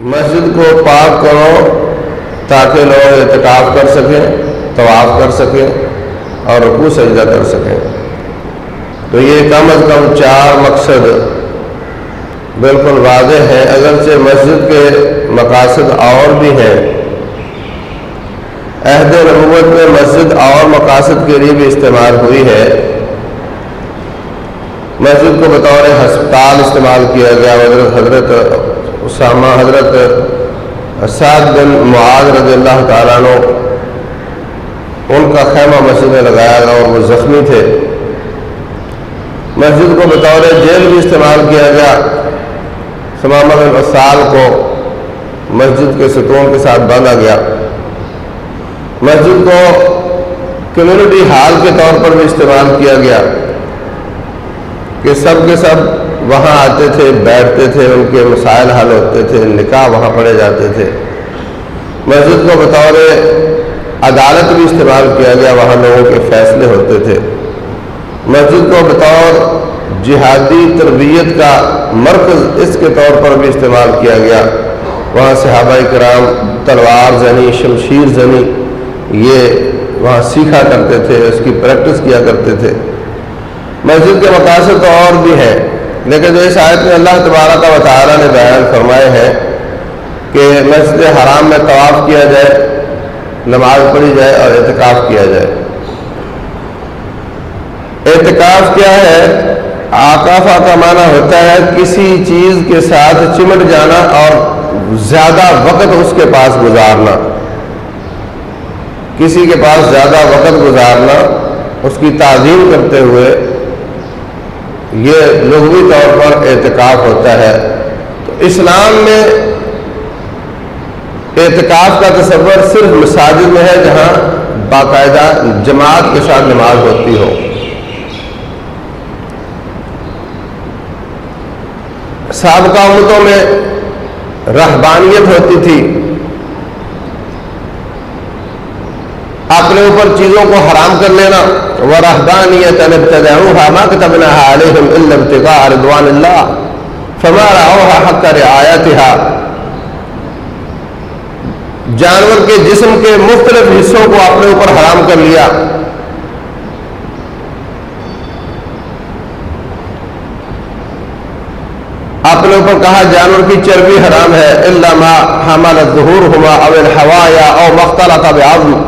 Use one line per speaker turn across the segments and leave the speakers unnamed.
مسجد کو پاک کرو تاکہ لوگ اعتکاف کر سکیں، طواف کر سکیں اور رکوع سجدہ کر سکیں۔ تو یہ کم از کم 4 مقصد بالکل واضح ہیں، اگرچہ مسجد کے مقاصد اور بھی ہیں۔ عہد نبوت میں مسجد اور مقاصد کے لیے بھی استعمال ہوئی ہے۔ مسجد کو بطور ہسپتال استعمال کیا گیا۔ حضرت اسامہ، حضرت سعد بن معاذ رضی اللہ تعالیٰ عنہ، ان کا خیمہ مسجد میں لگایا گیا اور وہ زخمی تھے۔ مسجد کو بطور جیل بھی استعمال کیا گیا۔ ثمامہ بن اسال کو مسجد کے ستون کے ساتھ باندھا گیا۔ مسجد کو کمیونٹی ہال کے طور پر بھی استعمال کیا گیا کہ سب کے سب وہاں آتے تھے، بیٹھتے تھے، ان کے مسائل حل ہوتے تھے، نکاح وہاں پڑھے جاتے تھے۔ مسجد کو بطور عدالت بھی استعمال کیا گیا، وہاں لوگوں کے فیصلے ہوتے تھے۔ مسجد کو بطور جہادی تربیت کا مرکز اس کے طور پر بھی استعمال کیا گیا۔ وہاں صحابہ کرام تلوار زنی، شمشیر زنی یہ وہاں سیکھا کرتے تھے، اس کی پریکٹس کیا کرتے تھے۔ مسجد کے مقاصد تو اور بھی ہیں، لیکن جو اس آیت میں اللہ تبارک و تعالیٰ نے بیان فرمائے ہیں کہ مسجد حرام میں طواف کیا جائے، نماز پڑھی جائے اور اعتکاف کیا جائے۔ اعتکاف کیا ہے؟ عاکفہ کا معنی ہوتا ہے کسی چیز کے ساتھ چمٹ جانا اور زیادہ وقت اس کے پاس گزارنا۔ کسی کے پاس زیادہ وقت گزارنا، اس کی تعظیم کرتے ہوئے، یہ لغوی طور پر اعتکاف ہوتا ہے۔ تو اسلام میں اعتکاف کا تصور صرف مساجد میں ہے جہاں باقاعدہ جماعت کے ساتھ نماز ہوتی ہو۔ سابقہ امتوں میں رہبانیت ہوتی تھی، اپنے اوپر چیزوں کو حرام کر لینا۔ وَرَهْبَانِيَّةً ابْتَدَعُوهَا مَا كَتَبْنَاهَا عَلَيْهِمْ إِلَّا ابْتِغَاءَ رِضْوَانِ اللَّهِ فَمَا رَعَوْهَا حَقَّ رِعَایَتِهَا۔ جانور کے جسم کے مختلف حصوں کو اپنے اوپر حرام کر لیا۔ اپنے اوپر کہا جانور کی چربی حرام ہے، إِلَّا مَا حَمَلَتْ ظُهُورُهُمَا أَوِ الْحَوَايَا أَوْ مَا اخْتَلَطَ بِعَظْمٍ،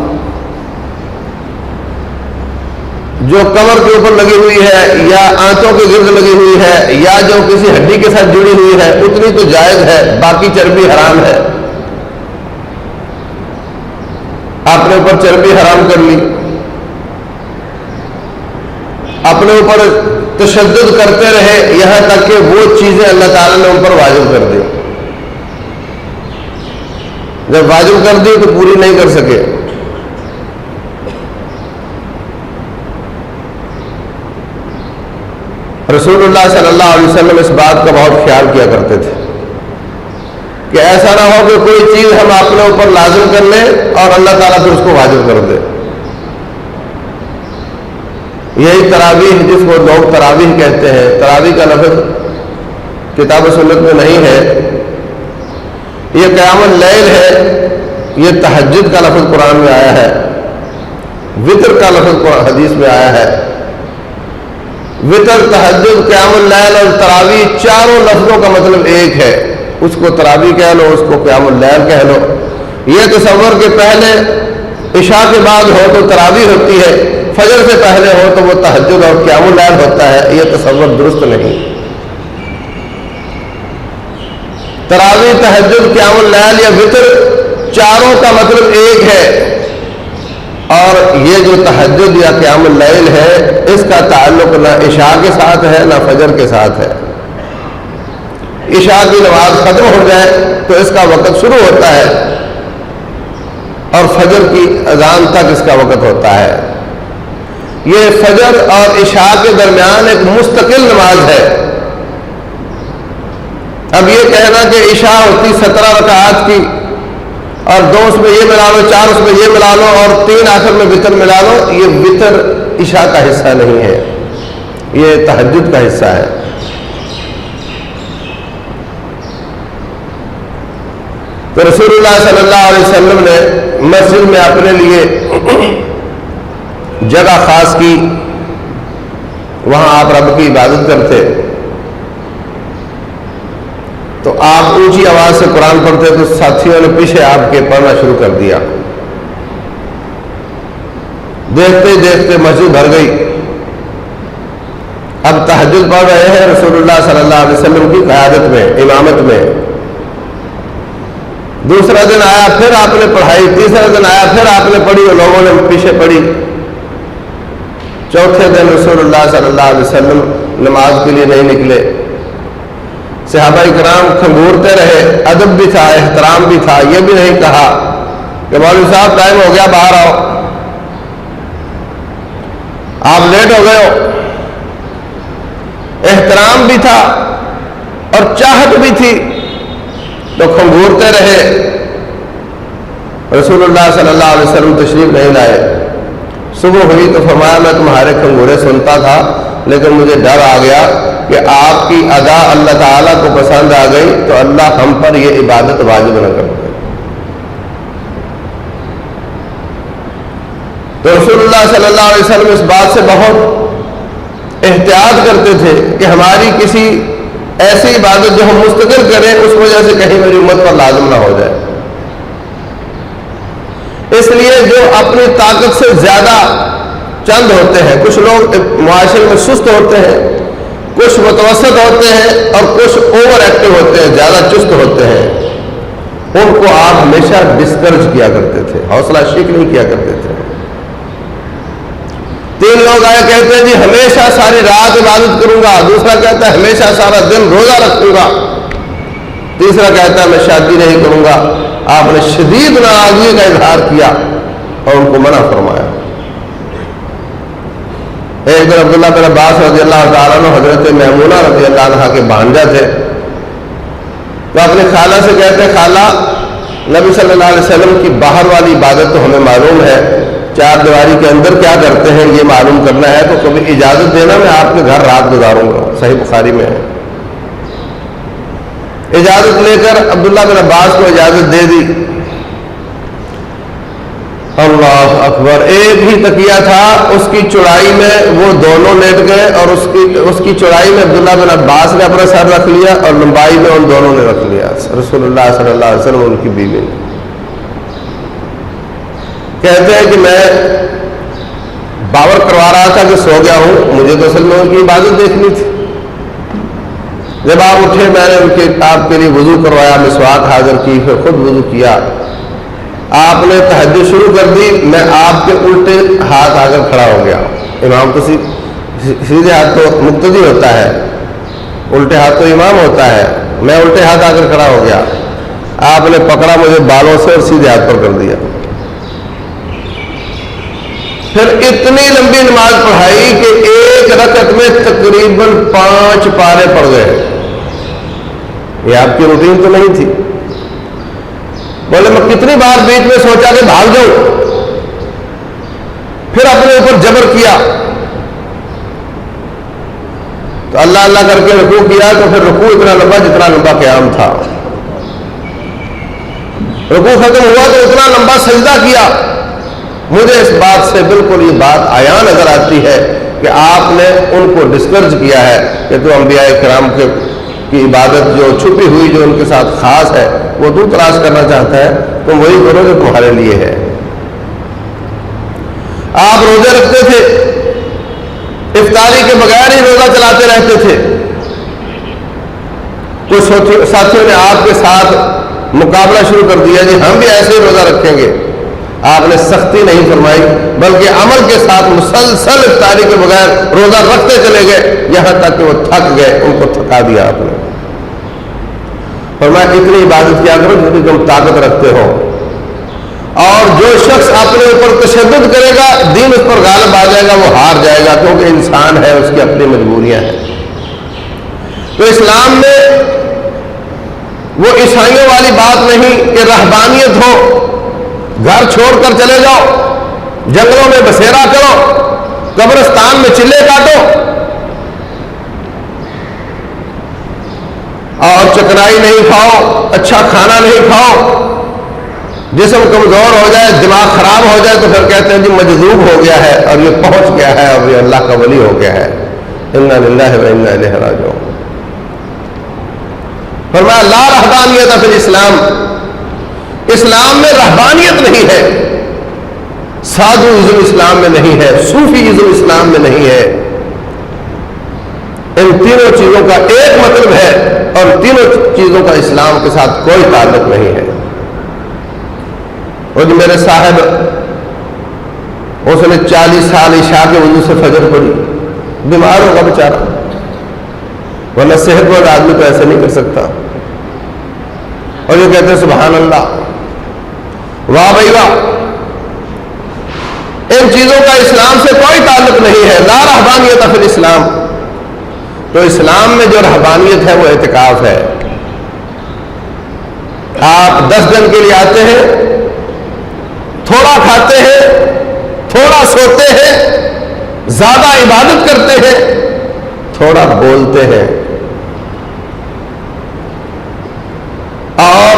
جو کمر کے اوپر لگی ہوئی ہے یا آنتوں کے گرد لگی ہوئی ہے یا جو کسی ہڈی کے ساتھ جڑی ہوئی ہے اتنی تو جائز ہے، باقی چربی حرام ہے۔ اپنے اوپر چربی حرام کر لی، اپنے اوپر تشدد کرتے رہے یہاں تک کہ وہ چیزیں اللہ تعالیٰ نے ان پر واجب کر دی۔ جب واجب کر دی تو پوری نہیں کر سکے۔ رسول اللہ صلی اللہ علیہ وسلم اس بات کا بہت خیال کیا کرتے تھے کہ ایسا نہ ہو کہ کوئی چیز ہم اپنے اوپر لازم کر لیں اور اللہ تعالیٰ پھر اس کو واجب کر دے۔ یہی تراویح، جس کو لوگ تراویح کہتے ہیں، تراویح کا لفظ کتاب و سنت میں نہیں ہے، یہ قیام اللیل ہے، یہ تہجد کا لفظ قرآن میں آیا ہے، وطر کا لفظ حدیث میں آیا ہے۔ وطر، تہجد، قیام اللیل اور تراویح چاروں لفظوں کا مطلب ایک ہے۔ اس کو تراویح کہہ لو، اس کو قیام اللیل کہہ لو۔ یہ تصور کہ پہلے عشاء کے بعد ہو تو تراویح ہوتی ہے، فجر سے پہلے ہو تو وہ تہجد اور قیام اللیل ہوتا ہے، یہ تصور درست نہیں۔ تراویح، تہجد، قیام اللیل یا وطر چاروں کا مطلب ایک ہے، اور یہ جو تہجد یا قیام اللیل ہے اس کا تعلق نہ عشاء کے ساتھ ہے نہ فجر کے ساتھ ہے۔ عشاء کی نماز ختم ہو جائے تو اس کا وقت شروع ہوتا ہے اور فجر کی اذان تک اس کا وقت ہوتا ہے۔ یہ فجر اور عشاء کے درمیان ایک مستقل نماز ہے۔ اب یہ کہنا کہ عشاء ہوتی 17 رکعات کی اور 2 اس میں یہ ملا لو، 4 اس میں یہ ملا لو اور 3 آخر میں وطر ملا لو، یہ وطر عشاء کا حصہ نہیں ہے، یہ تہجد کا حصہ ہے۔ تو رسول اللہ صلی اللہ علیہ وسلم نے مسجد میں اپنے لیے جگہ خاص کی، وہاں آپ رب کی عبادت کرتے، تو آپ اونچی آواز سے قرآن پڑھتے تو ساتھیوں نے پیچھے آپ کے پڑھنا شروع کر دیا۔ دیکھتے دیکھتے مسجد بھر گئی۔ اب تہجد پڑھ رہے ہیں رسول اللہ صلی اللہ علیہ وسلم کی قیادت میں، امامت میں۔ دوسرا دن آیا پھر آپ نے پڑھائی، تیسرا دن آیا پھر آپ نے پڑھی اور لوگوں نے پیچھے پڑھی۔ چوتھے دن رسول اللہ صلی اللہ علیہ وسلم نماز کے لیے نہیں نکلے۔ صحابہ کرام کھنگورتے رہے، ادب بھی تھا، احترام بھی تھا، یہ بھی نہیں کہا کہ مولوی صاحب ٹائم ہو گیا باہر آؤ، آپ لیٹ ہو گئے ہو۔ احترام بھی تھا اور چاہت بھی تھی، تو کھنگورتے رہے۔ رسول اللہ صلی اللہ علیہ وسلم تشریف نہیں لائے۔ صبح ہوئی تو فرمایا میں تمہارے کھنگورے سنتا تھا، لیکن مجھے ڈر آ گیا کہ آپ کی ادا اللہ تعالیٰ کو پسند آ گئی تو اللہ ہم پر یہ عبادت واجب نہ کر دے۔ تو رسول اللہ صلی اللہ علیہ وسلم اس بات سے بہت احتیاط کرتے تھے کہ ہماری کسی ایسی عبادت جو ہم مستقل کریں اس وجہ سے کہیں میری امت پر لازم نہ ہو جائے۔ اس لیے جو اپنی طاقت سے زیادہ چند ہوتے ہیں، کچھ لوگ معاشرے میں سست ہوتے ہیں، کچھ متوسط ہوتے ہیں اور کچھ اوور ایکٹیو ہوتے ہیں، زیادہ چست ہوتے ہیں، ان کو آپ ہمیشہ ڈسکرج کیا کرتے تھے، حوصلہ شیک نہیں کیا کرتے تھے۔ 3 لوگ آئے کہتے ہیں جی ہمیشہ ساری رات عبادت کروں گا، دوسرا کہتا ہے ہمیشہ سارا دن روزہ رکھوں گا، تیسرا کہتا ہے میں شادی نہیں کروں گا۔ آپ نے شدید ناراضگی کا اظہار کیا اور ان کو منع فرمایا۔ ایک دن عبداللہ بن عباس رضی اللہ تعالیٰ عنہ حضرت میمونہ رضی اللہ عنہ کے بھانجا تھے، تو اپنی خالہ سے کہتے ہیں خالہ نبی صلی اللہ علیہ وسلم کی باہر والی عبادت تو ہمیں معلوم ہے، 4 دیواری کے اندر کیا کرتے ہیں یہ معلوم کرنا ہے، تو کبھی اجازت دینا میں آپ کے گھر رات گزاروں گا۔ صحیح بخاری میں ہے۔ اجازت لے کر عبداللہ بن عباس کو اجازت دے دی۔ اللہ اکبر، ایک ہی تکیہ تھا، اس کی چوڑائی میں وہ دونوں لیٹ گئے اور اس کی چوڑائی میں عبداللہ بن عباس نے اپنا سر رکھ لیا اور لمبائی میں ان دونوں نے رکھ لیا، رسول اللہ صلی اللہ علیہ وسلم ان کی بیوی نے۔ کہتے ہیں کہ میں باور کروا رہا تھا کہ سو گیا ہوں، مجھے تو اصل میں ان کی عبادت دیکھنی تھی۔ جب آپ اٹھے میں نے آپ کے لیے وضو کروایا، مسواک حاضر کی، پھر خود وضو کیا، آپ نے تہجد شروع کر دی، میں آپ کے الٹے ہاتھ آ کر کھڑا ہو گیا۔ امام تو سیدھے ہاتھ تو مقتدی ہوتا ہے، الٹے ہاتھ تو امام ہوتا ہے، میں الٹے ہاتھ آ کر کھڑا ہو گیا۔ آپ نے پکڑا مجھے بالوں سے اور سیدھے ہاتھ پر کر دیا۔ پھر اتنی لمبی نماز پڑھائی کہ ایک رکعت میں تقریباً 5 پارے پڑ گئے۔ یہ آپ کی روٹین تو نہیں تھی۔ بولے میں کتنی بار بیچ میں سوچا کہ بھاگ جاؤں، پھر اپنے اوپر جبر کیا، تو اللہ اللہ کر کے رکوع کیا، تو پھر رکوع اتنا لمبا جتنا لمبا قیام تھا، رکوع ختم ہوا تو اتنا لمبا سجدہ کیا۔ مجھے اس بات سے بالکل یہ بات عیاں نظر آتی ہے کہ آپ نے ان کو ڈسکرج کیا ہے کہ تو انبیاء کرام کی عبادت جو چھپی ہوئی جو ان کے ساتھ خاص ہے وہ تو تلاش کرنا چاہتا ہے، تم وہی کرو جو تمہارے لیے ہے۔ آپ روزے رکھتے تھے، افطاری کے بغیر ہی روزہ چلاتے رہتے تھے۔ کچھ ساتھیوں نے آپ کے ساتھ مقابلہ شروع کر دیا جی ہم بھی ایسے ہی روزہ رکھیں گے۔ آپ نے سختی نہیں فرمائی بلکہ عمل کے ساتھ مسلسل افطاری کے بغیر روزہ رکھتے چلے گئے یہاں تک کہ وہ تھک گئے، ان کو تھکا دیا آپ نے۔ فرمایا اتنی عبادت کیا کرو جتنی تم طاقت رکھتے ہو، اور جو شخص اپنے اوپر تشدد کرے گا دین اس پر غالب آ جائے گا، وہ ہار جائے گا، کیونکہ انسان ہے، اس کی اپنی مجبوریاں ہیں۔ تو اسلام میں وہ عیسائیوں والی بات نہیں کہ رہبانیت ہو، گھر چھوڑ کر چلے جاؤ، جنگلوں میں بسیرا کرو، قبرستان میں چلے کاٹو، اور چکنائی نہیں کھاؤ، اچھا کھانا نہیں کھاؤ، جسم کمزور ہو جائے، دماغ خراب ہو جائے تو پھر کہتے ہیں جی مجذوب ہو گیا ہے اور یہ پہنچ گیا ہے اور یہ اللہ کا ولی ہو گیا ہے۔ انا للہ و انا الیہ راجعون۔ فرمایا لا رہبانیت فی الاسلام، اسلام میں رہبانیت نہیں ہے، سادھوازم اسلام میں نہیں ہے، صوفیزم اسلام میں نہیں ہے۔ ان تینوں چیزوں کا ایک مطلب ہے اور تینوں چیزوں کا اسلام کے ساتھ کوئی تعلق نہیں ہے۔ اور جو میرے صاحب، اس نے 40 سال عشاء کے وضو سے فجر پڑھی، بیمار ہوگا بیچارہ، ورنہ صحت مند آدمی تو ایسے نہیں کر سکتا، اور یہ کہتے ہیں سبحان اللہ، واہ بھائی واہ۔ ان چیزوں کا اسلام سے کوئی تعلق نہیں ہے۔ لا رہبانیت فی الاسلام، تو اسلام میں جو رہبانیت ہے وہ اعتکاف ہے۔ آپ 10 دن کے لیے آتے ہیں، تھوڑا کھاتے ہیں، تھوڑا سوتے ہیں، زیادہ عبادت کرتے ہیں، تھوڑا بولتے ہیں، اور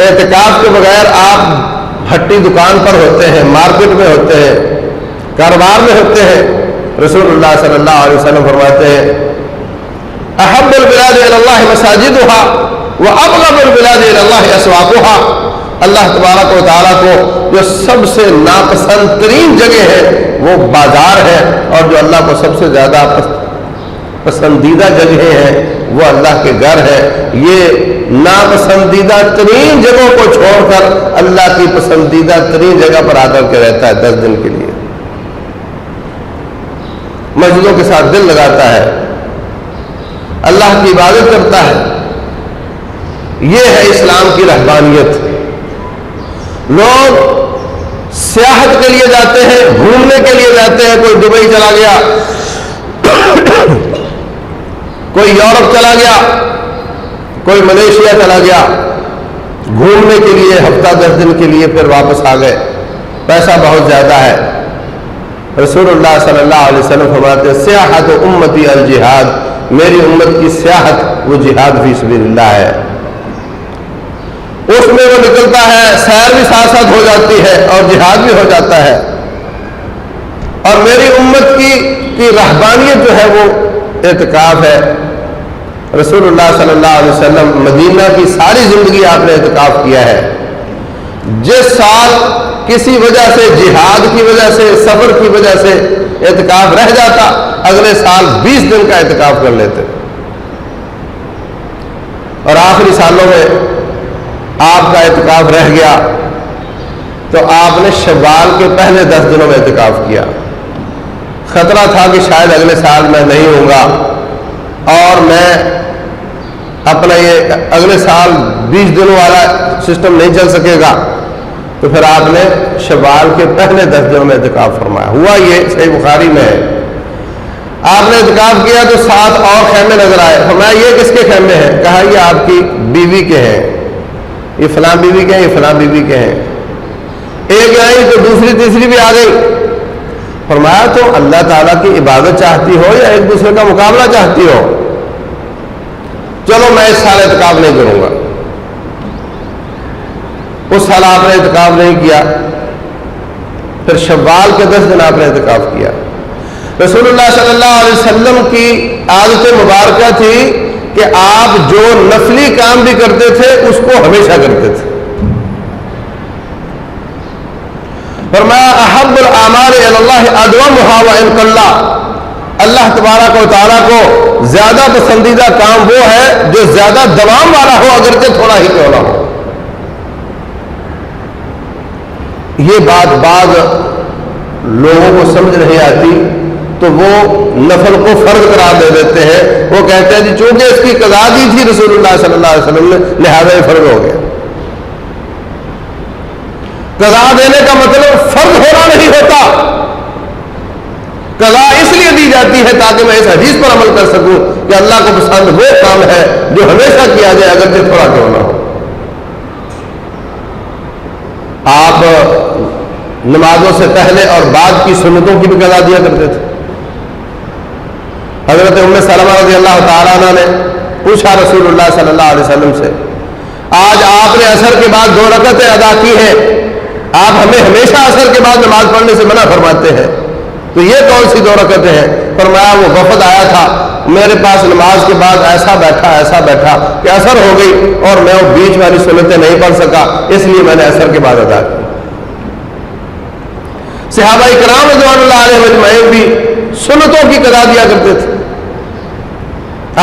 اعتکاف کے بغیر آپ ہٹی دکان پر ہوتے ہیں، مارکیٹ میں ہوتے ہیں، کاروبار میں ہوتے ہیں۔ رسول اللہ صلی اللہ علیہ وسلم فرماتے ہیں احب البلاد الی اللہ مساجدها وابغض البلاد الی اللہ اسواقها۔ اللہ تبارک و تعالیٰ کو جو سب سے ناپسند ترین جگہ ہے وہ بازار ہے، اور جو اللہ کو سب سے زیادہ پسندیدہ جگہ ہے وہ اللہ کے گھر ہے۔ یہ ناپسندیدہ ترین جگہوں کو چھوڑ کر اللہ کی پسندیدہ ترین جگہ پر آ کر کے رہتا ہے 10 دن کے لیے، مسجدوں کے ساتھ دل لگاتا ہے، اللہ کی عبادت کرتا ہے۔ یہ ہے اسلام کی رہبانیت۔ لوگ سیاحت کے لیے جاتے ہیں، گھومنے کے لیے جاتے ہیں، کوئی دبئی چلا گیا، کوئی یورپ چلا گیا، کوئی ملیشیا چلا گیا گھومنے کے لیے، ہفتہ 10 دن کے لیے، پھر واپس آ گئے، پیسہ بہت زیادہ ہے۔ رسول اللہ صلی اللہ علیہ وسلم فرماتے ہیں سیاحت امتی الجہاد، میری امت کی سیاحت وہ جہاد فی سبیل اللہ ہے۔ اس میں وہ نکلتا ہے، سیر بھی ساتھ ساتھ ہو جاتی ہے اور جہاد بھی ہو جاتا ہے۔ اور میری امت کی رہبانیت جو ہے وہ اعتکاف ہے۔ رسول اللہ صلی اللہ علیہ وسلم مدینہ کی ساری زندگی آپ نے اعتکاف کیا ہے۔ جس سال کسی وجہ سے، جہاد کی وجہ سے، سفر کی وجہ سے اعتکاف رہ جاتا، اگلے سال 20 دن کا اعتکاف کر لیتے، اور آخری سالوں میں آپ کا اعتکاف رہ گیا تو آپ نے شوال کے پہلے 10 دنوں میں اعتکاف کیا۔ خطرہ تھا کہ شاید اگلے سال میں نہیں ہوں گا اور میں اپنا یہ اگلے سال 20 دنوں والا سسٹم نہیں چل سکے گا، تو پھر آپ نے شوال کے پہلے 10 دنوں میں اعتکاف فرمایا۔ ہوا یہ صحیح بخاری میں ہے، آپ نے اعتکاف کیا تو 7 اور خیمے نظر آئے، فرمایا یہ کس کے خیمے ہیں؟ کہا یہ آپ کی بیوی کے ہیں، یہ فلاں بیوی کے ہیں، یہ فلاں بیوی کے ہیں۔ ایک آئی تو دوسری تیسری بھی آ گئی۔ فرمایا تم اللہ تعالیٰ کی عبادت چاہتی ہو یا ایک دوسرے کا مقابلہ چاہتی ہو؟ چلو میں اس سال اعتکاف نہیں کروں گا۔ اس سال آپ نے اعتکاف نہیں کیا، پھر شوال کے 10 دن آپ نے اعتکاف کیا۔ رسول اللہ صلی اللہ علیہ وسلم کی عادت مبارکہ تھی کہ آپ جو نفلی کام بھی کرتے تھے اس کو ہمیشہ کرتے تھے۔ فرمایا احب الاعمال الی اللہ ادومها وان قل، اللہ تبارک و تعالیٰ کو زیادہ پسندیدہ کام وہ ہے جو زیادہ دوام والا ہو، اگرچہ تھوڑا ہی کیوں نہ ہو۔ یہ بات بعض لوگوں کو سمجھ نہیں آتی تو وہ نفل کو فرض قرار دے دیتے ہیں۔ وہ کہتے ہیں جی چونکہ اس کی قضا دی تھی رسول اللہ صلی اللہ علیہ وسلم نے، لہذا یہ فرض ہو گیا۔ قضا دینے کا مطلب فرض ہونا نہیں ہوتا، قضا اس لیے دی جاتی ہے تاکہ میں اس حدیث پر عمل کر سکوں کہ اللہ کو پسند وہ کام ہے جو ہمیشہ کیا جائے اگرچہ تھوڑا کیوں نہ ہو۔ آپ نمازوں سے پہلے اور بعد کی سنتوں کی بھی قضا دیا کرتے تھے۔ حضرت ام سلمہ رضی اللہ تعالیٰ عنہ نے پوچھا رسول اللہ صلی اللہ علیہ وسلم سے، آج آپ نے عصر کے بعد 2 رکعتیں ادا کی ہیں، آپ ہمیں ہمیشہ عصر کے بعد نماز پڑھنے سے منع فرماتے ہیں، تو یہ کون سی 2 رکعتیں ہیں؟ فرمایا وہ وفد آیا تھا میرے پاس نماز کے بعد ایسا بیٹھا کہ عصر ہو گئی اور میں وہ بیچ والی سنتیں نہیں پڑھ سکا، اس لیے میں نے عصر کے بعد ادا کی۔ صحابہ کرام رضوان اللہ علیہ اجمعین بھی سنتوں کی قضا دیا کرتے تھے۔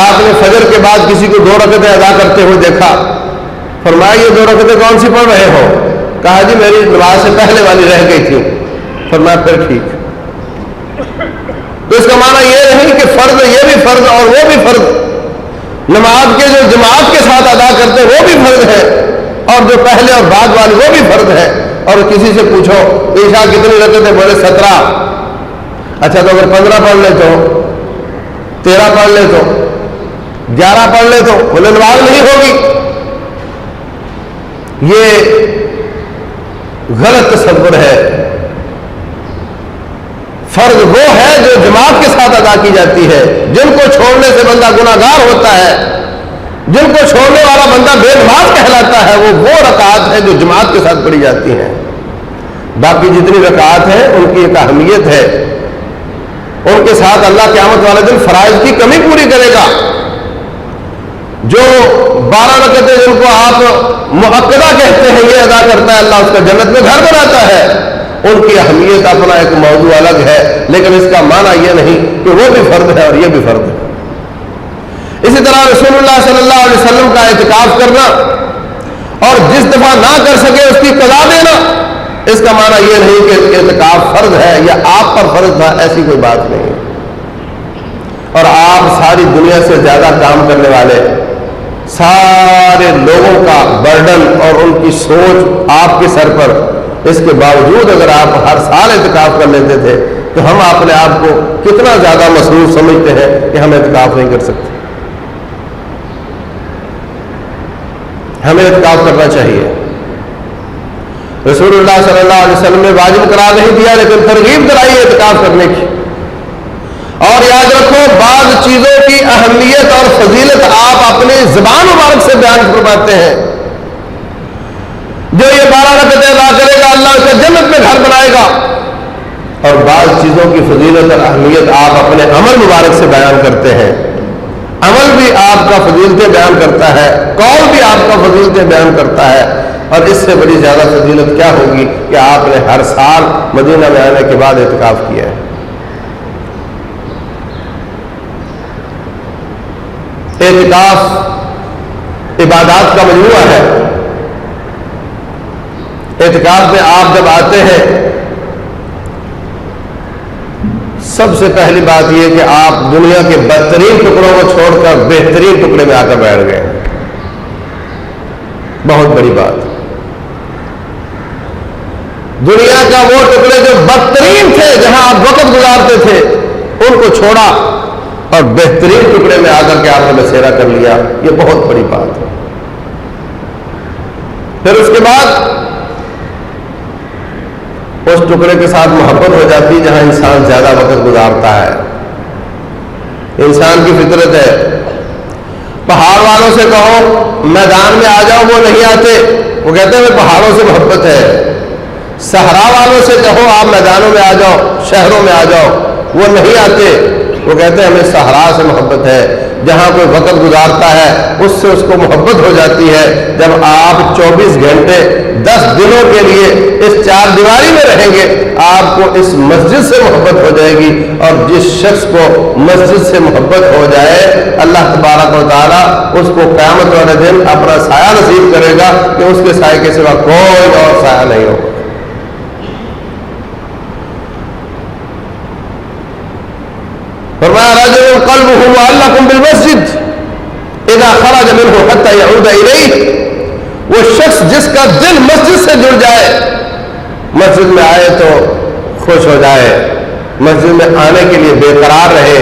آپ نے فجر کے بعد کسی کو 2 رکعتیں ادا کرتے ہوئے دیکھا، فرمایا یہ 2 رکعتیں کون سی پڑھ رہے ہو؟ کہا جی میری نماز سے پہلے والی رہ گئی تھی۔ فرمایا پھر ٹھیک۔ تو اس کا معنی یہ نہیں کہ فرض، یہ بھی فرض اور وہ بھی فرض، نماز کے جو جماعت کے ساتھ ادا کرتے وہ بھی فرض ہے، اور جو پہلے اور بعد والی وہ بھی فرض ہے۔ اور کسی سے پوچھو عشاء کتنی رکعتیں؟ بولے 17۔ اچھا تو اگر 15 پڑھ لے تو، 13 پڑھ لے تو، 11 پڑھ لے تو، بولے نماز نہیں ہوگی۔ یہ غلط تصور ہے۔ فرض وہ ہے جو جماعت کے ساتھ ادا کی جاتی ہے، جن کو چھوڑنے سے بندہ گناہگار ہوتا ہے، جن کو چھوڑنے والا بندہ بے نماز کہلاتا ہے، وہ رکعات ہے جو جماعت کے ساتھ پڑھی جاتی ہیں۔ باقی جتنی رکعات ہیں ان کی ایک اہمیت ہے، ان کے ساتھ اللہ قیامت والے دن فرائض کی کمی پوری کرے گا۔ جو 12 رکعتیں جن کو آپ مؤکدہ کہتے ہیں یہ ادا کرتا ہے، اللہ اس کا جنت میں گھر بناتا ہے، ان کی اہمیت اپنا ایک موضوع الگ ہے، لیکن اس کا معنی یہ نہیں کہ وہ بھی فرض ہے اور یہ بھی فرض ہے۔ اسی طرح رسول اللہ صلی اللہ علیہ وسلم کا اعتکاف کرنا اور جس دفعہ نہ کر سکے اس کی قضا دینا، اس کا معنی یہ نہیں کہ اعتکاف فرض ہے یا آپ پر فرض تھا، ایسی کوئی بات نہیں۔ اور آپ ساری دنیا سے زیادہ کام کرنے والے، سارے لوگوں کا برڈن اور ان کی سوچ آپ کے سر پر، اس کے باوجود اگر آپ ہر سال اعتکاف کر لیتے تھے تو ہم اپنے آپ کو کتنا زیادہ مصروف سمجھتے ہیں کہ ہم اعتکاف نہیں کر سکتے۔ ہمیں اعتکاف کرنا چاہیے۔ رسول اللہ صلی اللہ علیہ وسلم نے واجب قرار نہیں دیا لیکن ترغیب کرائی اعتکاف کرنے کی۔ اور یاد رکھو بعض چیزوں کی اہمیت اور فضیلت آپ اپنی زبان مبارک سے بیان فرماتے ہیں۔ جو یہ 12 رکعتیں ادا کرے گا اللہ اس کا جنت میں گھر بنائے گا، اور بعض چیزوں کی فضیلت اور اہمیت آپ اپنے عمل مبارک سے بیان کرتے ہیں۔ عمل بھی آپ کا فضیلتیں بیان کرتا ہے، قول بھی آپ کا فضیلتیں بیان کرتا ہے، اور اس سے بڑی زیادہ فضیلت کیا ہوگی کہ آپ نے ہر سال مدینہ میں آنے کے بعد اعتکاف کیا ہے۔ اعتکاف عبادات کا مجموعہ ہے۔ اعتکاف میں آپ جب آتے ہیں سب سے پہلی بات یہ کہ آپ دنیا کے بدترین ٹکڑوں کو چھوڑ کر بہترین ٹکڑے میں آ کر بیٹھ گئے، بہت بڑی بات۔ دنیا کا وہ ٹکڑے جو بدترین تھے جہاں آپ وقت گزارتے تھے ان کو چھوڑا اور بہترین ٹکڑے میں آ کر کے آپ نے بسیرا کر لیا، یہ بہت بڑی بات ہے۔ پھر اس کے بعد اس ٹکڑے کے ساتھ محبت ہو جاتی جہاں انسان زیادہ وقت گزارتا ہے۔ انسان کی فطرت ہے، پہاڑ والوں سے کہو میدان میں آ جاؤ وہ نہیں آتے، وہ کہتے ہیں ہمیں پہاڑوں سے محبت ہے۔ صحرا والوں سے کہو آپ میدانوں میں آ جاؤ، شہروں میں آ جاؤ، وہ نہیں آتے، وہ کہتے ہیں ہمیں صحرا سے محبت ہے۔ جہاں کوئی وقت گزارتا ہے اس سے اس کو محبت ہو جاتی ہے۔ جب آپ 24 گھنٹے 10 دنوں کے لیے اس 4 دیواری میں رہیں گے آپ کو اس مسجد سے محبت ہو جائے گی، اور جس شخص کو مسجد سے محبت ہو جائے اللہ تبارک و تعالیٰ اس کو قیامت والے دن اپنا سایہ نصیب کرے گا کہ اس کے سائے کے سوا کوئی اور سایہ نہیں ہوگا۔ فرمایا رجل قلبه معلق بالمسجد اذا خرج منه حتى يعود الیہ، وہ شخص جس کا دل مسجد سے جڑ جائے، مسجد میں آئے تو خوش ہو جائے، مسجد میں آنے کے لیے بے قرار رہے۔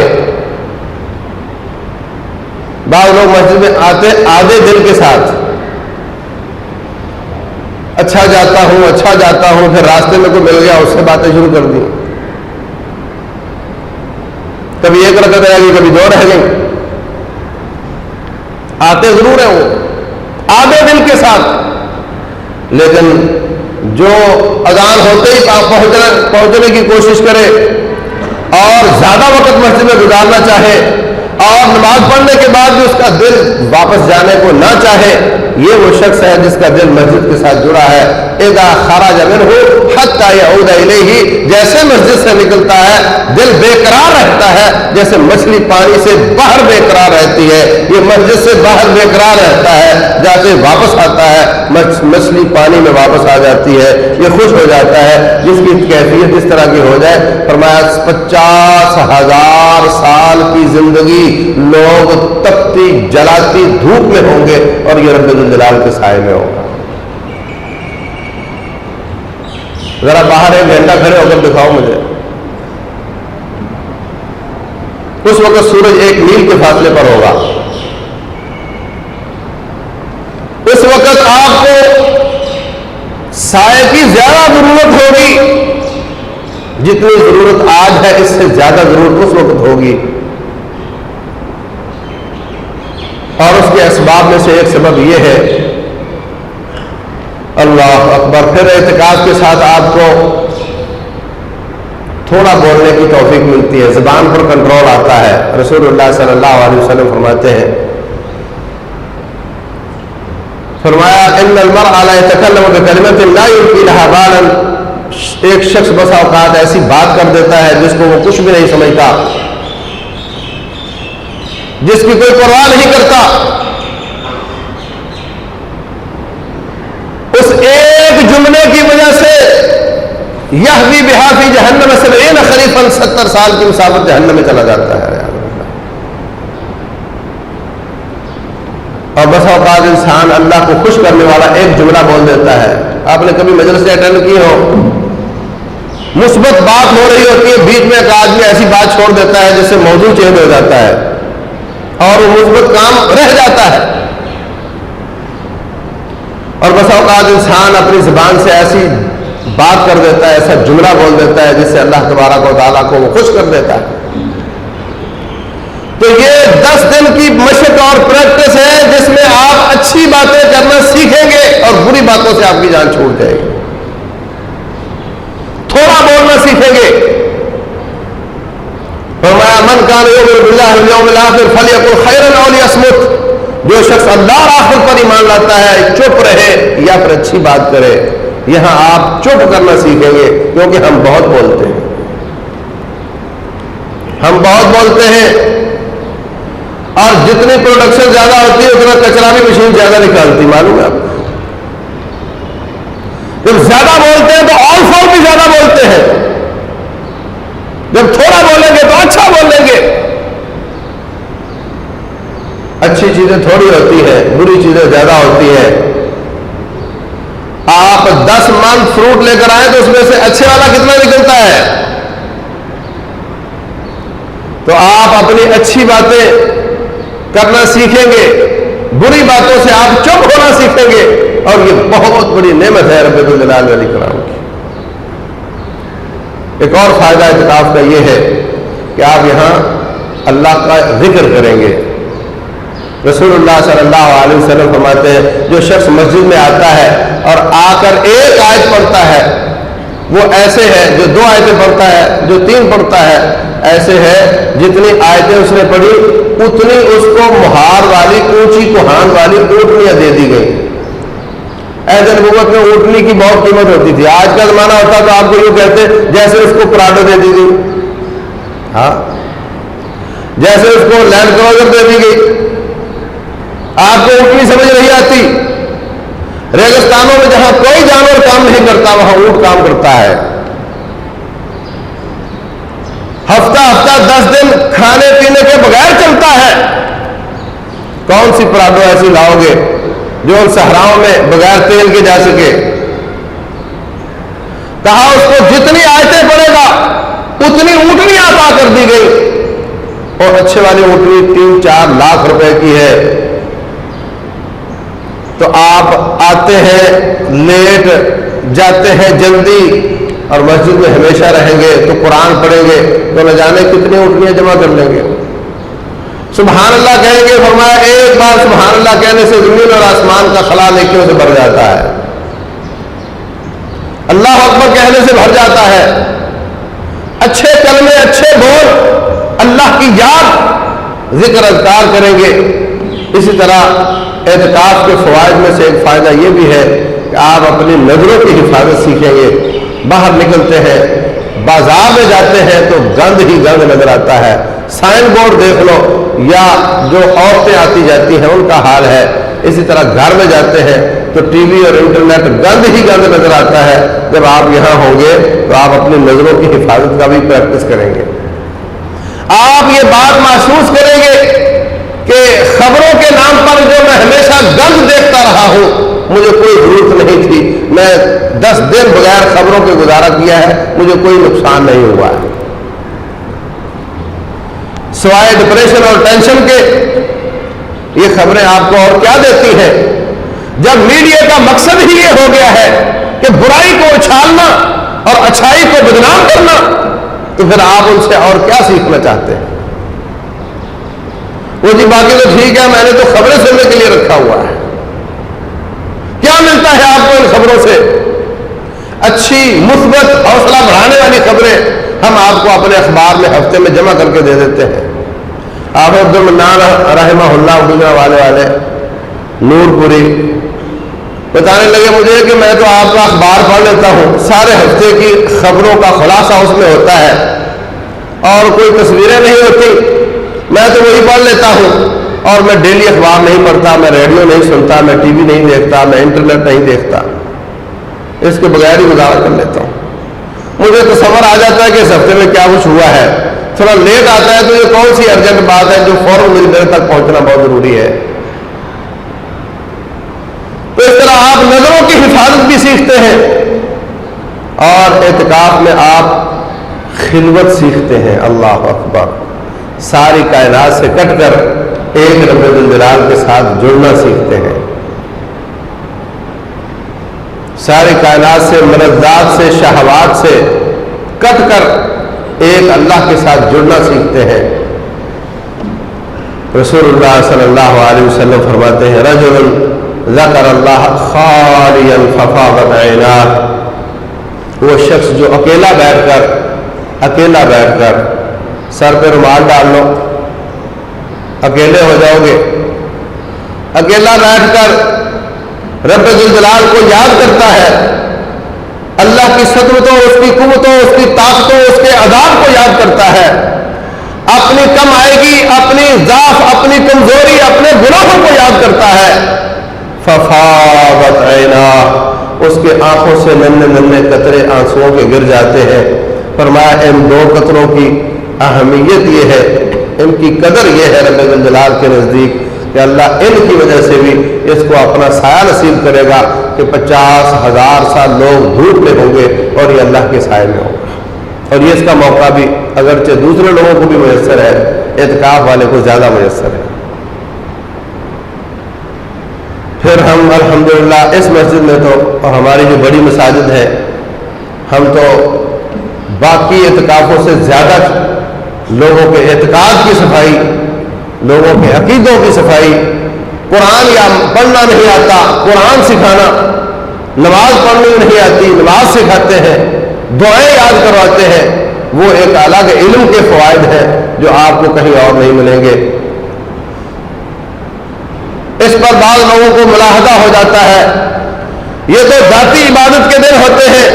بعض لوگ مسجد میں آتے آدھے دل کے ساتھ، اچھا جاتا ہوں، پھر راستے میں کوئی مل گیا اس سے باتیں شروع کر دی، کبھی 1 رکعت رہ گئی، کبھی 2 رہ گئی۔ آتے ضرور ہیں وہ آدھے دل کے ساتھ، لیکن جو اذان ہوتے ہی پہنچنے کی کوشش کرے اور زیادہ وقت مسجد میں گزارنا چاہے اور نماز پڑھنے کے بعد بھی اس کا دل واپس جانے کو نہ چاہے، یہ وہ شخص ہے جس کا دل مسجد کے ساتھ جڑا ہے۔ اذا خرج منہ حتی یعود الیہ، جیسے مسجد سے نکلتا ہے دل بے قرار رہتا ہے، جیسے مچھلی پانی سے باہر بے قرار رہتی ہے، یہ مسجد سے باہر بے قرار رہتا ہے، جاتے واپس آتا ہے مچھلی پانی میں واپس آ جاتی ہے، یہ خوش ہو جاتا ہے جس کی کیفیت اس طرح کی ہو جائے۔ فرمایا 50,000 سال کی زندگی لوگ تپتی جلاتی دھوپ میں ہوں گے اور یہ رب الجلال کے سائے میں ہوگا۔ ذرا باہر 1 گھنٹہ کھڑے ہو کر دکھاؤ مجھے، اس وقت سورج 1 میل کے فاصلے پر ہوگا، اس وقت آپ کو سائے کی زیادہ ضرورت ہوگی، جتنی ضرورت آج ہے اس سے زیادہ ضرورت اس وقت ہوگی۔ اور اس کے اسباب میں سے ایک سبب یہ ہے، اللہ اکبر، پھر اعتکاف کے ساتھ آپ کو تھوڑا بولنے کی توفیق ملتی ہے، زبان پر کنٹرول آتا ہے۔ رسول اللہ صلی اللہ علیہ وسلم فرماتے ہیں، فرمایا ان المرء لا يتكلم بكلمة لا يلقي لها بالا، ایک شخص بس اوقات ایسی بات کر دیتا ہے جس کو وہ کچھ بھی نہیں سمجھتا، جس کی کوئی پرواہ نہیں کرتا، اس ایک جملے کی وجہ سے یحوی بہا فی جہنم 70 خریفا، 70 سال کی مسافت جہنم میں چلا جاتا ہے۔ اور بس اوقات انسان اللہ کو خوش کرنے والا ایک جملہ بول دیتا ہے۔ آپ نے کبھی مجلس اٹینڈ کی ہو، مثبت بات ہو رہی ہوتی ہے، بیچ میں ایک آدمی ایسی بات چھوڑ دیتا ہے جس سے موضوع چینج ہو جاتا ہے اور وہ مثبت کام رہ جاتا ہے۔ اور بس اوقات انسان اپنی زبان سے ایسی بات کر دیتا ہے، ایسا جملہ بول دیتا ہے جس سے اللہ تبارک و تعالیٰ کو وہ خوش کر دیتا ہے۔ تو یہ 10 دن کی مشق اور پریکٹس ہے جس میں آپ اچھی باتیں کرنا سیکھیں گے اور بری باتوں سے آپ کی جان چھوٹ جائے گی، تھوڑا بولنا سیکھیں گے۔ فرمایا من کان یؤمن باللہ والیوم الآخر فلیقل خیرا او لیصمت، جو شخص اللہ اور آخرت پر ایمان لاتا ہے چپ رہے یا پھر اچھی بات کرے۔ یہاں آپ چپ کرنا سیکھیں گے کیونکہ ہم بہت بولتے ہیں، ہم بہت بولتے ہیں، اور جتنی پروڈکشن زیادہ ہوتی ہے اتنا کچرا بھی مشین زیادہ نکالتی، معلوم ہے آپ کو۔ جب زیادہ بولتے ہیں تو آل فور بھی زیادہ بولتے ہیں، جب تھوڑا بولیں گے تو اچھا بولیں گے۔ اچھی چیزیں تھوڑی ہوتی ہیں، بری چیزیں زیادہ ہوتی ہیں۔ آپ 10 من فروٹ لے کر آئے تو اس میں سے اچھے والا کتنا نکلتا ہے؟ تو آپ اپنی اچھی باتیں کرنا سیکھیں گے، بری باتوں سے آپ چپ ہونا سیکھیں گے، اور یہ بہت بڑی نعمت ہے رب الجلال والاکرام کی۔ ایک اور فائدہ اعتکاف کا یہ ہے کہ آپ یہاں اللہ کا ذکر کریں گے۔ رسول اللہ صلی اللہ علیہ وسلم فرماتے ہیں جو شخص مسجد میں آتا ہے اور آ کر ایک آیت پڑھتا ہے وہ ایسے ہے، جو 2 آیتیں پڑھتا ہے، جو 3 پڑھتا ہے، ایسے ہے جتنی آیتیں اس نے پڑھی اتنی اس کو مہار والی اونچی کوہان والی اونٹنیاں دے دی گئی۔ ایسے نبوت میں اونٹنی کی بہت قیمت ہوتی تھی، آج کا زمانہ ہوتا تو آپ کو یوں کہتے جیسے اس کو پراڈو دے دی گئی، ہاں جیسے اس کو لینڈ کروزر دے دی گئی۔ آپ کو اونٹنی سمجھ نہیں آتی، ریگستانوں میں جہاں کوئی جانور کام نہیں کرتا وہاں اونٹ کام کرتا ہے۔ ہفتہ 10 دن کھانے پینے کے بغیر چلتا ہے۔ کون سی پراڈو ایسی لاؤ گے جو ان صحراؤں میں بغیر تیل کے جا سکے؟ کہا اس کو جتنی آیتیں پڑھے گا اتنی اونٹنی عطا کر دی گئی، اور اچھے والی اونٹنی 3-4 لاکھ روپے کی ہے۔ تو آپ آتے ہیں لیٹ، جاتے ہیں جلدی، اور مسجد میں ہمیشہ رہیں گے تو قرآن پڑھیں گے تو نہ جانے کتنی اونٹنیاں جمع کر لیں گے۔ سبحان اللہ کہیں گے، فرمایا ایک بار سبحان اللہ کہنے سے زمین اور آسمان کا خلا نیکیوں سے بھر جاتا ہے، اللہ اکبر کہنے سے بھر جاتا ہے، اچھے کلمے اچھے بول اللہ کی یاد ذکر اذکار کریں گے۔ اسی طرح اعتکاف کے فوائد میں سے ایک فائدہ یہ بھی ہے کہ آپ اپنی نظروں کی حفاظت سیکھیں گے۔ باہر نکلتے ہیں، بازار میں جاتے ہیں تو گند ہی گند نظر آتا ہے، سائن بورڈ دیکھ لو یا جو عورتیں آتی جاتی ہیں ان کا حال ہے، اسی طرح گھر میں جاتے ہیں تو ٹی وی اور انٹرنیٹ گند ہی گند نظر آتا ہے۔ جب آپ یہاں ہوں گے تو آپ اپنی نظروں کی حفاظت کا بھی پریکٹس کریں گے۔ آپ یہ بات محسوس کریں گے کہ خبروں کے نام پر جو میں ہمیشہ گند دیکھتا رہا ہوں، مجھے کوئی ضرورت نہیں تھی، میں 10 دن بغیر خبروں کے گزارا کیا ہے، مجھے کوئی نقصان نہیں ہوا ہے۔ سوائے ڈپریشن اور ٹینشن کے یہ خبریں آپ کو اور کیا دیتی ہیں؟ جب میڈیا کا مقصد ہی یہ ہو گیا ہے کہ برائی کو اچھالنا اور اچھائی کو بدنام کرنا، تو پھر آپ ان سے اور کیا سیکھنا چاہتے ہیں؟ وہ جی باقی تو ٹھیک ہے، میں نے تو خبریں سننے کے لیے رکھا ہوا ہے، کیا ملتا ہے آپ کو ان خبروں سے؟ اچھی مثبت حوصلہ بڑھانے والی خبریں ہم آپ کو اپنے اخبار میں ہفتے میں جمع کر کے دے دیتے ہیں۔ آپ عبد المنان رحمہ اللہ گجرا والے نور پوری بتانے لگے مجھے کہ میں تو آپ کا اخبار پڑھ لیتا ہوں، سارے ہفتے کی خبروں کا خلاصہ اس میں ہوتا ہے اور کوئی تصویریں نہیں ہوتی، میں تو وہی پڑھ لیتا ہوں، اور میں ڈیلی اخبار نہیں پڑھتا، میں ریڈیو نہیں سنتا، میں ٹی وی نہیں دیکھتا، میں انٹرنیٹ نہیں دیکھتا، اس کے بغیر ہی گزارا کر لیتا ہوں۔ مجھے تصور آ جاتا ہے کہ اس ہفتے میں کیا کچھ ہوا ہے، تھوڑا لیٹ آتا ہے تو یہ کون سی ارجنٹ بات ہے جو فوراً میرے تک پہنچنا بہت ضروری ہے۔ تو اس طرح آپ نظروں کی حفاظت بھی سیکھتے ہیں، اور اعتکاف میں آپ خلوت سیکھتے ہیں۔ اللہ اکبر، ساری کائنات سے کٹ کر ایک رب ذوالجلال کے ساتھ جڑنا سیکھتے ہیں، ساری کائنات سے، ملذات سے، شہوات سے کٹ کر ایک اللہ کے ساتھ جڑنا سیکھتے ہیں۔ رسول اللہ صلی اللہ علیہ وسلم فرماتے ہیں، رجل ذکر اللہ خالیا ففاضت عیناہ، وہ شخص جو اکیلا بیٹھ کر سر پہ رومال ڈال لو، اکیلے ہو جاؤ گے، اکیلا بیٹھ کر رب ذوالجلال کو یاد کرتا ہے، اللہ کی صدرتوں، اس کی قوتوں، اس کی طاقتوں، اس کے عذاب کو یاد کرتا ہے، اپنی کم آئیگی، اپنی ضعف، اپنی کمزوری، اپنے گناہوں کو یاد کرتا ہے، ففاضت عیناہ، اس کے آنکھوں سے ننھے ننھے قطرے آنسوؤں کے گر جاتے ہیں۔ فرمایا ان 2 قطروں کی اہمیت یہ ہے، ان کی قدر یہ ہے رب ذوالجلال کے نزدیک کہ اللہ ان کی وجہ سے بھی اس کو اپنا سایہ نصیب کرے گا کہ 50,000 سال لوگ دھوپ میں ہوں گے اور یہ اللہ کے سائے میں ہوگا۔ اور یہ اس کا موقع بھی اگرچہ دوسرے لوگوں کو بھی میسر ہے، اعتکاف والے کو زیادہ میسر ہے۔ پھر ہم الحمدللہ اس مسجد میں تو، اور ہماری جو بڑی مساجد ہے، ہم تو باقی اعتکافوں سے زیادہ لوگوں کے اعتقاد کی صفائی، لوگوں کے عقیدوں کی صفائی، قرآن یا پڑھنا نہیں آتا قرآن سکھانا، نماز پڑھنی نہیں آتی نماز سکھاتے ہیں، دعائیں یاد کرواتے ہیں، وہ ایک الگ علم کے فوائد ہیں جو آپ کو کہیں اور نہیں ملیں گے۔ اس پر بعض لوگوں کو ملاحظہ ہو جاتا ہے، یہ تو ذاتی عبادت کے دن ہوتے ہیں،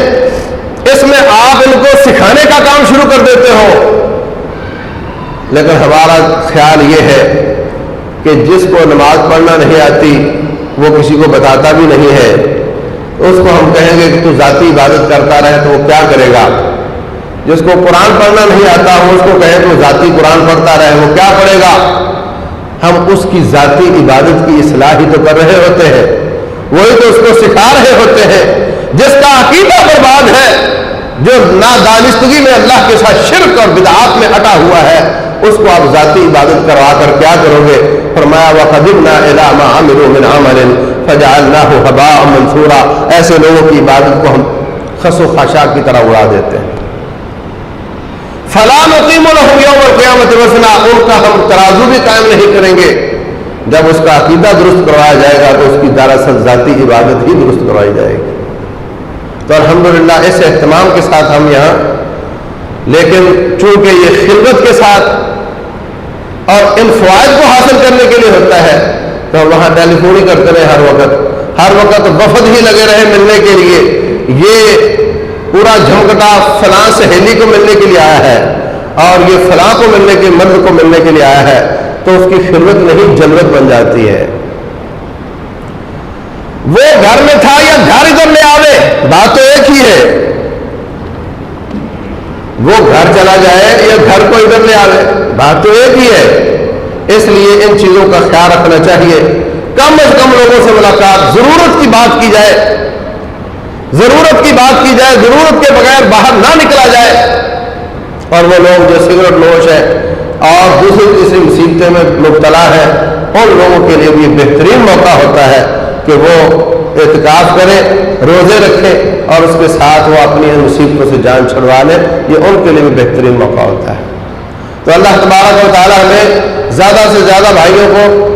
اس میں آپ ان کو سکھانے کا کام شروع کر دیتے ہو، لیکن ہمارا خیال یہ ہے کہ جس کو نماز پڑھنا نہیں آتی وہ کسی کو بتاتا بھی نہیں ہے، اس کو ہم کہیں گے کہ تو ذاتی عبادت کرتا رہے تو وہ کیا کرے گا؟ جس کو قرآن پڑھنا نہیں آتا ہو اس کو کہیں تو ذاتی قرآن پڑھتا رہے وہ کیا پڑھے گا؟ ہم اس کی ذاتی عبادت کی اصلاح ہی تو کر رہے ہوتے ہیں، وہی تو اس کو سکھا رہے ہوتے ہیں۔ جس کا عقیدہ برباد ہے، جو نادانستگی میں اللہ کے ساتھ شرک اور بدعات میں اٹا ہوا ہے، اس کو آپ ذاتی عبادت کروا کر کیا کرو گے؟ فرمایا وَقَدِمْنَا إِلَىٰ مَا عَمِلُوا مِنْ عَمَلٍ فَجَعَلْنَاهُ هَبَاءً مَنْثُورًا، ایسے لوگوں کی عبادت کو ہم خس و خاشاک کی طرح اڑا دیتے ہیں۔ فَلَا نُقِيمُ لَهُمْ يَوْمَ الْقِيَامَةِ وَزْنًا، ان کا ہم ترازو بھی قائم نہیں کریں گے۔ جب اس کا عقیدہ درست کروایا جائے گا تو اس کی دراصل ذاتی عبادت ہی درست کروائی جائے گی۔ تو الحمدللہ اس اہتمام کے ساتھ ہم یہاں، لیکن چونکہ یہ خلوت کے ساتھ اور ان فوائد کو حاصل کرنے کے لیے ہوتا ہے تو ہم وہاں ٹیلی فون ہی کرتے رہے، ہر وقت وفد ہی لگے رہے ملنے کے لیے۔ یہ پورا جھمکٹا فلاں سہیلی کو ملنے کے لیے آیا ہے اور یہ فلاں کو ملنے کے مرد کو ملنے کے لیے آیا ہے، تو اس کی خلوت نہیں جلوت بن جاتی ہے۔ وہ گھر میں تھا یا گھر ادھر لے آوے، بات تو ایک ہی ہے۔ وہ گھر چلا جائے یا گھر کو ادھر لے آوے، بات تو ایک ہی ہے۔ اس لیے ان چیزوں کا خیال رکھنا چاہیے۔ کم از کم لوگوں سے ملاقات، ضرورت کی بات کی جائے، ضرورت کی بات کی جائے، ضرورت کے بغیر باہر نہ نکلا جائے۔ اور وہ لوگ جو سگریٹ نوش ہے اور دوسری تیسری مصیبتیں میں مبتلا ہے، ان لوگوں کے لیے بھی بہترین موقع ہوتا ہے کہ وہ اعتکاف کریں، روزے رکھیں اور اس کے ساتھ وہ اپنی ان مصیبتوں سے جان چھڑوا لیں۔ یہ ان کے لیے بھی بہترین موقع ہوتا ہے۔ تو اللہ تبارک و تعالیٰ ہمیں زیادہ سے زیادہ بھائیوں کو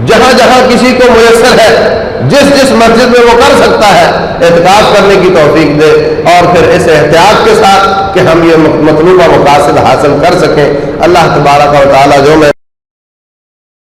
جہاں جہاں کسی کو میسر ہے، جس مسجد میں وہ کر سکتا ہے، اعتکاف کرنے کی توفیق دے، اور پھر اس احتیاط کے ساتھ کہ ہم یہ مطلوبہ مقاصد حاصل کر سکیں۔ اللہ تبارک و تعالیٰ جو میں